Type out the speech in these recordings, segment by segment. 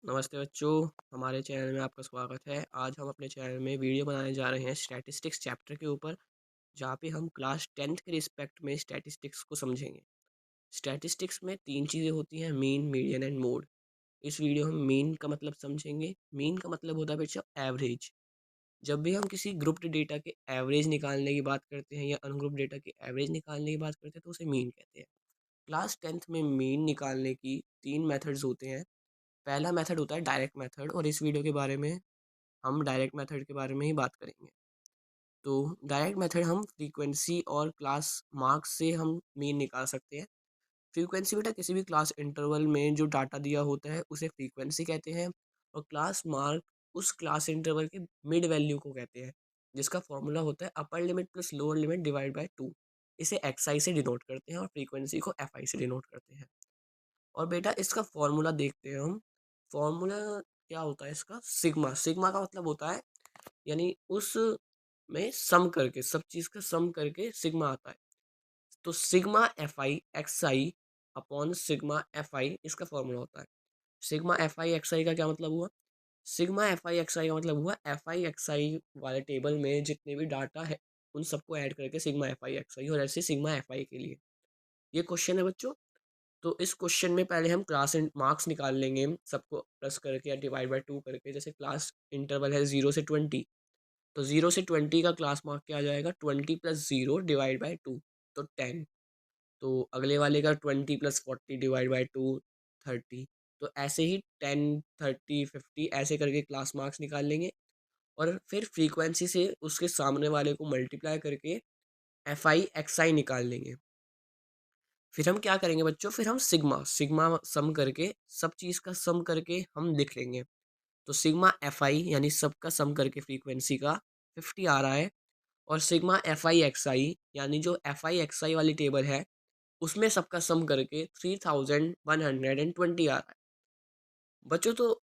नमस्ते बच्चों, हमारे चैनल में आपका स्वागत है। आज हम अपने चैनल में वीडियो बनाने जा रहे हैं स्टैटिस्टिक्स चैप्टर के ऊपर, जहाँ पे हम क्लास 10th के रिस्पेक्ट में स्टैटिस्टिक्स को समझेंगे। स्टैटिस्टिक्स में 3 चीज़ें होती हैं: मीन, मीडियन एंड मोड। इस वीडियो में मीन का मतलब समझेंगे। मीन का मतलब होता है बच्चों एवरेज। जब भी हम किसी ग्रुप्ड डेटा के एवरेज निकालने की बात करते हैं या अनग्रुप्ड डेटा के एवरेज निकालने की बात करते हैं तो उसे मीन कहते हैं। क्लास 10th में मीन निकालने की 3 मेथड्स होते हैं। पहला मेथड होता है डायरेक्ट मेथड, और इस वीडियो के बारे में हम डायरेक्ट मेथड के बारे में ही बात करेंगे। तो डायरेक्ट मेथड हम फ्रीक्वेंसी और क्लास मार्क्स से हम मीन निकाल सकते हैं। फ्रीक्वेंसी बेटा किसी भी क्लास इंटरवल में जो डाटा दिया होता है उसे फ्रीक्वेंसी कहते हैं, और क्लास मार्क उस क्लास इंटरवल के मिड वैल्यू को कहते हैं, जिसका फॉर्मूला होता है upper limit plus lower limit divide by 2। इसे एक्स आई से डिनोट करते हैं और फ्रीक्वेंसी को एफ आई से डिनोट करते हैं। और बेटा इसका फॉर्मूला देखते हैं हम। फॉर्मूला क्या होता है इसका? सिग्मा। सिग्मा का मतलब होता है, यानी उस में सम करके, सब चीज़ का सम करके सिग्मा आता है। तो sigma F I x I upon sigma F I इसका फॉर्मूला होता है। सिग्मा एफ आई एक्स आई का क्या मतलब हुआ? सिग्मा एफ आई एक्स आई का मतलब हुआ एफ आई एक्स आई वाले टेबल में जितने भी डाटा है उन सबको ऐड करके सिग्मा एफ आई एक्स आई, और ऐसे सिग्मा एफ आई के लिए ये क्वेश्चन है बच्चों। तो इस क्वेश्चन में पहले हम क्लास मार्क्स निकाल लेंगे, सबको प्लस करके या डिवाइड बाय 2 करके। जैसे क्लास इंटरवल है 0 से 20, तो 0 से 20 का क्लास मार्क क्या आ जाएगा? 20 प्लस 0 डिवाइड बाई 2, तो 10। तो अगले वाले का 20 प्लस 40 डिवाइड बाई 2, 30। तो ऐसे ही 10, 30, 50 ऐसे करके क्लास मार्क्स निकाल लेंगे, और फिर फ्रीक्वेंसी से उसके सामने वाले को मल्टीप्लाई करके एफ आई एक्स आई निकाल लेंगे। फिर हम क्या करेंगे बच्चों? फिर हम सिग्मा सिग्मा सम करके, सब चीज़ का सम करके हम लिख लेंगे। तो सिग्मा एफ आई यानी सबका सम करके फ्रीक्वेंसी का 50 आ रहा है, और सिग्मा एफ आई एक्स आई यानी जो एफ आई एक्स आई वाली टेबल है उसमें सबका सम करके 3120 आ रहा है बच्चों। तो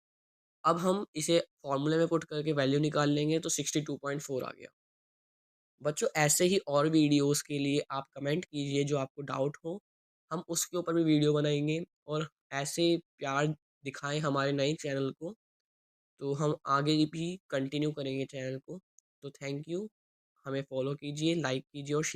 अब हम इसे फॉर्मूले में पुट करके वैल्यू निकाल लेंगे, तो 62.4 आ गया बच्चों। ऐसे ही और वीडियोस के लिए आप कमेंट कीजिए जो आपको डाउट हो, हम उसके ऊपर भी वीडियो बनाएंगे। और ऐसे प्यार दिखाएं हमारे नए चैनल को, तो हम आगे भी कंटिन्यू करेंगे चैनल को। तो थैंक यू। हमें फॉलो कीजिए, लाइक कीजिए और शेयर